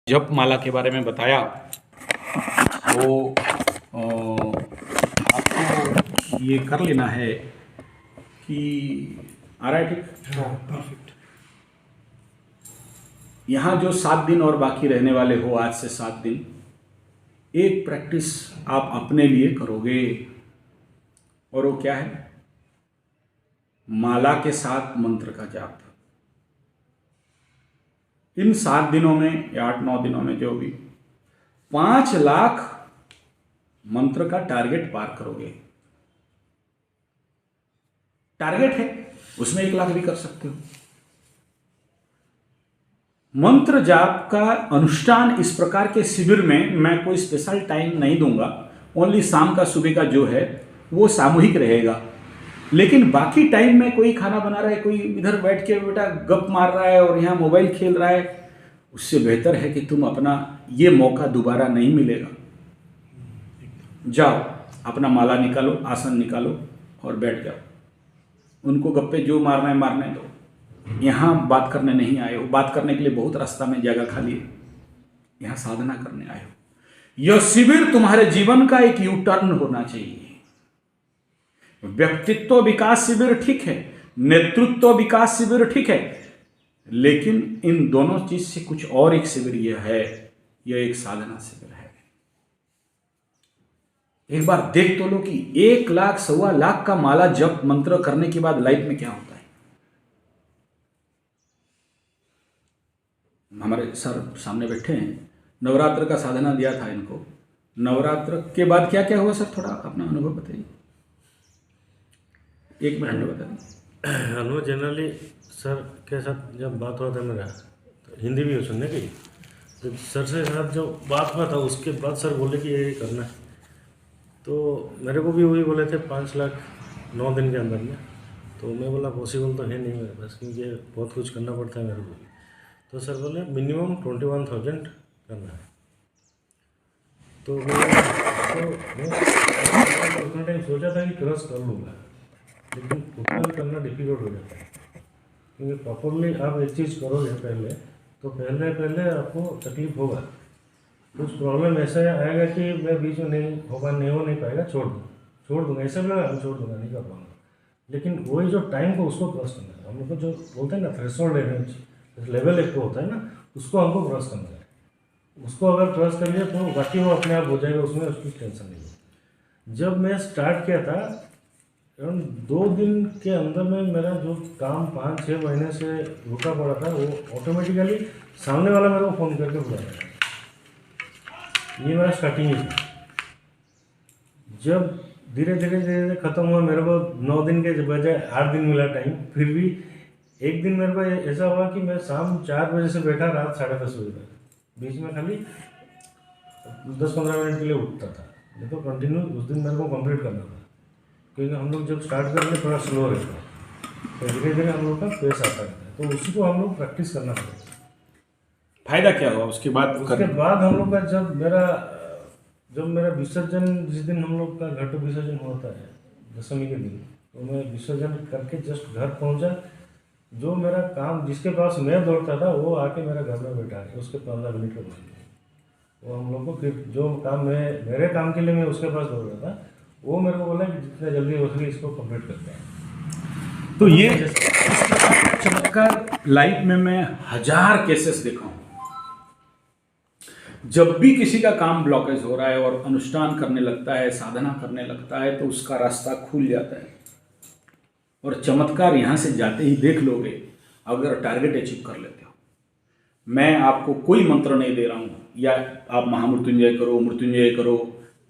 जप माला के बारे में बताया तो आपको ये कर लेना है कि आ रहा है ठीक। हाँ, परफेक्ट। यहाँ जो 7 दिन और बाकी रहने वाले हो, आज से 7 दिन एक प्रैक्टिस आप अपने लिए करोगे, और वो क्या है? माला के साथ मंत्र का जाप। इन 7 दिनों में या 8-9 दिनों में जो भी 5 लाख मंत्र का टारगेट पार करोगे। टारगेट है, उसमें 1 लाख भी कर सकते हो। मंत्र जाप का अनुष्ठान इस प्रकार के शिविर में मैं कोई स्पेशल टाइम नहीं दूंगा, ओनली शाम का सुबह का जो है वो सामूहिक रहेगा। लेकिन बाकी टाइम में कोई खाना बना रहा है, कोई इधर बैठ के बेटा गप मार रहा है और यहाँ मोबाइल खेल रहा है, उससे बेहतर है कि तुम अपना ये मौका दोबारा नहीं मिलेगा। जाओ अपना माला निकालो, आसन निकालो और बैठ जाओ। उनको गप्पे जो मारना है मारने दो, यहाँ बात करने नहीं आए हो। बात करने के लिए बहुत रास्ता में जगह खाली है, यहाँ साधना करने आए हो। यह शिविर तुम्हारे जीवन का एक यू टर्न होना चाहिए। व्यक्तित्व विकास शिविर ठीक है, नेतृत्व विकास शिविर ठीक है, लेकिन इन दोनों चीज से कुछ और एक शिविर यह है, यह एक साधना शिविर है। एक बार देख तो लो कि 1 लाख 1.25 लाख का माला जप मंत्र करने के बाद लाइफ में क्या होता है। हमारे सर सामने बैठे हैं, नवरात्र का साधना दिया था इनको। नवरात्र के बाद क्या क्या हुआ सर, थोड़ा अपना अनुभव बताइए, 1 मिनट में बता दें। अनुभव जनरली सर के साथ जब बात हुआ था मेरा, तो हिंदी भी सुनने की, तो सर से साथ जो बात हुआ था उसके बाद सर बोले कि ये करना है। तो मेरे को भी वही बोले थे 5 लाख 9 दिन के अंदर में। तो मैं बोला पॉसिबल तो है नहीं मेरे पास, क्योंकि बहुत कुछ करना पड़ता है मेरे को भी। तो सर बोले मिनिमम 21,000 करना है। तो मैं उतना टाइम सोचा था कि क्रॉस कर लूँगा, लेकिन उतना भी करना डिफिकल्ट हो जाता है, क्योंकि प्रॉपरली आप एक चीज़ करोगे पहले, तो पहले आपको तकलीफ होगा। कुछ प्रॉब्लम ऐसा आएगा कि मैं बीच में नहीं पाएगा, छोड़ दूँगा, ऐसा भी लगा छोड़ दूँगा, नहीं कर पाऊँगा। लेकिन वही जो टाइम को उसको क्रॉस करना है। हम लोग को जो बोलते हैं ना थ्रेशोल्ड एनर्जी लेवल एक तो होता है ना, उसको हमको क्रॉस करना है। उसको अगर क्रॉस कर लिया तो बाकी वो अपने आप हो जाएगा, उसमें उसकी टेंशन नहीं है। जब मैं स्टार्ट किया था एवं 2 दिन के अंदर में मेरा जो काम 5-6 महीने से रुका पड़ा था, वो ऑटोमेटिकली सामने वाला मेरे को फ़ोन करके बुलाया। ये मेरा स्टार्टिंग ही था। जब धीरे धीरे ख़त्म हुआ, मेरे को 9 दिन के बजाय 8 दिन मिला टाइम। फिर भी एक दिन मेरे को ऐसा हुआ कि मैं शाम 4 बजे से बैठा रात 10:30 बजे तक, बीच में खाली 10-15 मिनट के लिए उठता था। ये तो कंटिन्यू उस दिन मेरे को कंप्लीट करना था, क्योंकि हम लोग जब स्टार्ट करेंगे थोड़ा स्लो रहता है, तो धीरे धीरे हम लोग का पेस आता रहता है। तो उसी को हम लोग प्रैक्टिस करना पड़ेगा। फायदा क्या हुआ उसके बाद? हम लोग का जब मेरा विसर्जन, जिस दिन हम लोग का घट विसर्जन होता है दशमी के दिन, तो मैं विसर्जन करके जस्ट घर पहुंचा। जो मेरा काम जिसके पास मैं दौड़ता था, वो आके मेरा घर में बैठा है, उसके 15 मिनट के बाद वो हम लोग को फिर जो काम मेरे काम के लिए मैं उसके पास दौड़ रहा था, वो मेरे को बोला कि जितना जल्दी हो सके इसको कंप्लीट करते हैं। तो ये चमत्कार लाइफ में मैं 1000 केसेस देखा हूँ। जब भी किसी का काम ब्लॉकेज हो रहा है और अनुष्ठान करने लगता है, साधना करने लगता है, तो उसका रास्ता खुल जाता है। और चमत्कार यहाँ से जाते ही देख लोगे, अगर टारगेट अचीव कर लेते हो। मैं आपको कोई मंत्र नहीं दे रहा हूँ, या आप महामृत्युंजय करो, मृत्युंजय करो,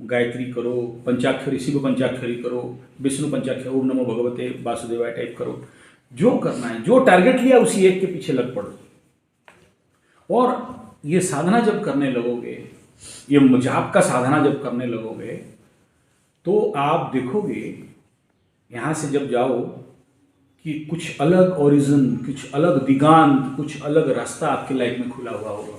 गायत्री करो, पंचाक्षरी, शिव पंचाक्षरी करो, विष्णु पंचाक्षरी, ओम नमो भगवते वासुदेवाय टाइप करो। जो करना है, जो टारगेट लिया उसी एक के पीछे लग पड़ो। और ये साधना जब करने लगोगे, ये जाप का साधना जब करने लगोगे, तो आप देखोगे यहाँ से जब जाओ कि कुछ अलग ओरिजिन, कुछ अलग दिगांत, कुछ अलग रास्ता आपकी लाइफ में खुला हुआ होगा।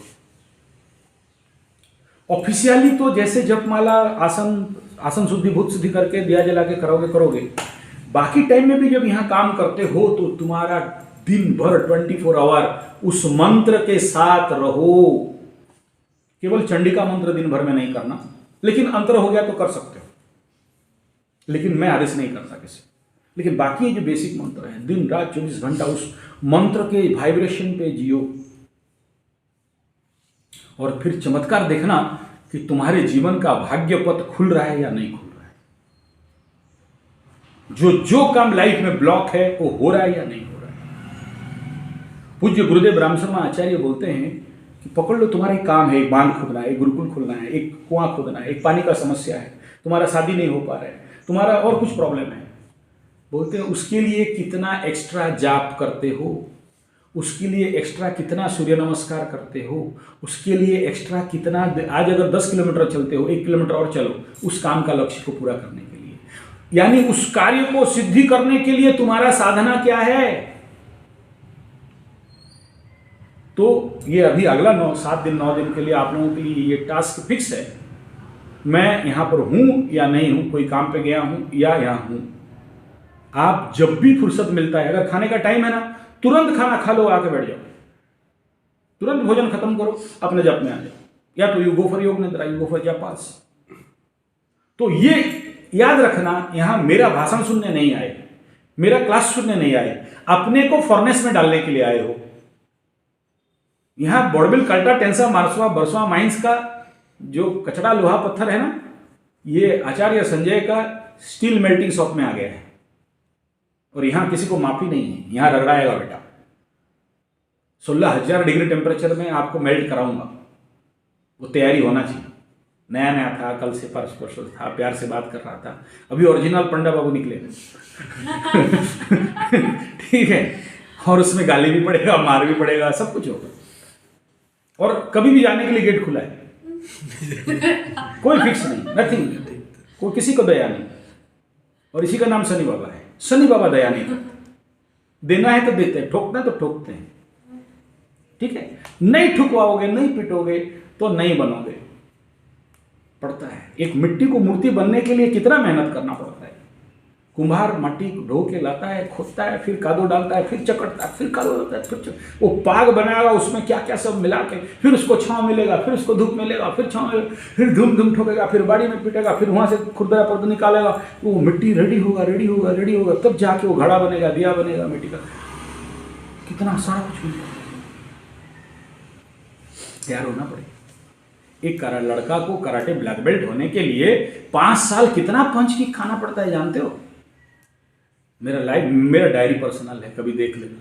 ऑफिशियली तो जैसे जपमाला, आसन शुद्धि, भूत शुद्धि करके दिया जला के करोगे। बाकी टाइम में भी जब यहाँ काम करते हो, तो तुम्हारा दिन भर 24 आवर उस मंत्र के साथ रहो। केवल चंडिका मंत्र दिन भर में नहीं करना, लेकिन अंतर हो गया तो कर सकते हो, लेकिन मैं आदेश नहीं करता किसी। लेकिन बाकी जो बेसिक मंत्र है, दिन रात 24 घंटा उस मंत्र के वाइब्रेशन पे जियो, और फिर चमत्कार देखना कि तुम्हारे जीवन का भाग्य पथ खुल रहा है या नहीं खुल रहा है। जो काम लाइफ में ब्लॉक है वो हो रहा है या नहीं हो रहा है। पूज्य गुरुदेव राम शर्मा आचार्य बोलते हैं कि पकड़ लो, तुम्हारा एक काम है, एक बांध खोदना है, एक गुरुकुल खोलना है, एक कुआं खोदना है, एक पानी का समस्या है, तुम्हारा शादी नहीं हो पा रहा है, तुम्हारा और कुछ प्रॉब्लम है। बोलते हैं उसके लिए कितना एक्स्ट्रा जाप करते हो, उसके लिए एक्स्ट्रा कितना सूर्य नमस्कार करते हो, उसके लिए एक्स्ट्रा कितना, आज अगर 10 किलोमीटर चलते हो, 1 किलोमीटर और चलो उस काम का लक्ष्य को पूरा करने के लिए, यानी उस कार्य को सिद्धि करने के लिए तुम्हारा साधना क्या है। तो ये अभी अगला 7 दिन 9 दिन के लिए आप लोगों के लिए ये टास्क फिक्स है। मैं यहां पर हूं या नहीं हूं, कोई काम पे गया हूं या यहां हूं, आप जब भी फुर्सत मिलता है, अगर खाने का टाइम है ना, तुरंत खाना खा लो, आके बैठ जाओ, तुरंत भोजन खत्म करो, अपने जप में आ जाओ, या तो यू गो फॉर योग निद्रा, यू गो फॉर जपास। तो ये याद रखना, यहां मेरा भाषण सुनने नहीं आए, मेरा क्लास सुनने नहीं आए, अपने को फॉर्नेस में डालने के लिए आए हो। यहां बोडबिल, कल्टा, टेंसा, मार्सवा, बरसवा माइंस का जो कचड़ा लोहा पत्थर है ना, ये आचार्य संजय का स्टील मेल्टिंग शॉप में आ गया है, और यहां किसी को माफी नहीं है, यहां रगड़ाएगा बेटा। 16,000 डिग्री टेम्परेचर में आपको मेल्ट कराऊंगा, वो तैयारी होना चाहिए। नया नया था, कल से परसों था, प्यार से बात कर रहा था, अभी ओरिजिनल पंडा बाबू निकले ठीक है, और उसमें गाली भी पड़ेगा, मार भी पड़ेगा, सब कुछ होगा, और कभी भी जाने के लिए गेट खुला है कोई फिक्स नहीं, नथिंग, कोई किसी को दया नहीं, और इसी का नाम शनि बाबा है। शनि बाबा दया नहीं करते, देना है तो देते हैं, ठोकना तो ठोकते हैं, ठीक है। नहीं ठुकवाओगे, नहीं पिटोगे तो नहीं बनोगे। पड़ता है, एक मिट्टी को मूर्ति बनने के लिए कितना मेहनत करना पड़ता है। कुम्हार माटी ढो के लाता है, खोदता है, फिर कादो डालता है, फिर चकटता है, फिर कादो डालता है, फिर वो पाग बनाएगा, उसमें क्या क्या सब मिला के, फिर उसको छांव मिलेगा, फिर उसको धूप मिलेगा, फिर छांव मिलेगा, फिर धूम धूम ठोकेगा, फिर बाड़ी में पीटेगा, फिर वहां से खुरदरा पर्द निकालेगा, वो मिट्टी रेडी होगा, रेडी होगा, रेडी होगा, तब जाके वो घड़ा बनेगा, दिया बनेगा मिट्टी का। कितना सारा कुछ मिलता है, तैयार होना पड़ेगा। एक लड़का को कराटे ब्लैक बेल्ट होने के लिए 5 साल कितना पंच किक खाना पड़ता है जानते हो। मेरा डायरी पर्सनल है, कभी देख लेना।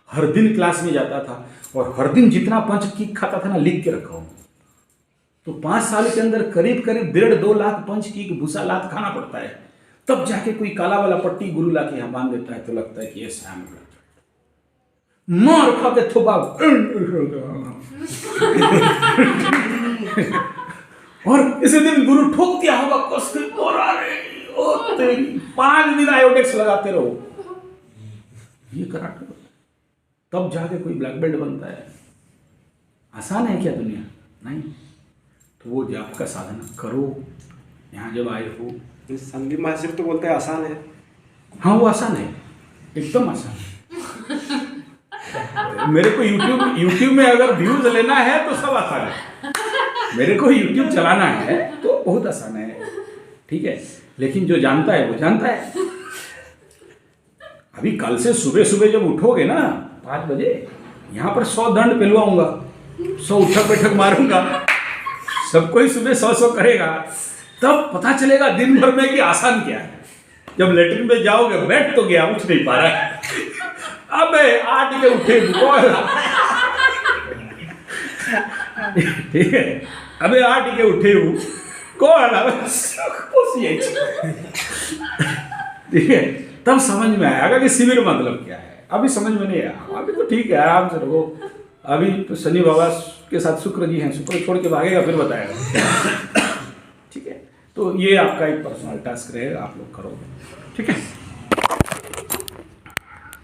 हर दिन क्लास में जाता था और हर दिन जितना पंच किक खाता था ना, लिख के रखा हूं। तो 5 साल के अंदर करीब 1.5-2 लाख पंच किक भूसा लात खाना पड़ता है, तब जाके कोई काला वाला पट्टी गुरु ला के यहाँ बांध देता है, तो लगता है कि ऐसा है मार खा के थोपा और इसी दिन गुरु ठोक दिया होगा कस के, और अरे ओ तेरी 5 दिन आयोडेक्स लगाते रहो, ये कराटे तब जाके कोई ब्लैक बेल्ट बनता है। आसान है क्या दुनिया? नहीं। तो वो जाप का साधना करो। यहाँ जब आए हो, संदीप महाशय तो बोलते हैं आसान है। हाँ वो आसान है, एकदम आसान है। मेरे को YouTube में अगर व्यूज लेना है तो सब आसान है, मेरे को YouTube चलाना है तो बहुत आसान है, ठीक है। लेकिन जो जानता है वो जानता है। अभी कल से सुबह सुबह जब उठोगे ना 5 बजे, यहाँ पर 100 दंड पिलवाऊंगा, 100 उठक बैठक मारूंगा, सबको ही सुबह 100 करेगा, तब पता चलेगा दिन भर में कि आसान क्या है। जब लेटरिन में जाओगे, बैठ तो गया, उठ नहीं पा रहा है, अबे 8 के उठे, ठीक है, अबे 8 के उठे हूँ कौन, ठीक है। तब समझ में आएगा कि शिविर मतलब क्या है। अभी समझ में नहीं आया, अभी तो ठीक है, आराम से रहो। अभी तो शनि बाबा के साथ शुक्र जी हैं, शुक्र छोड़ के भागेगा फिर बताएगा, ठीक है। तो ये आपका एक पर्सनल टास्क रहेगा, आप लोग करोगे, ठीक है।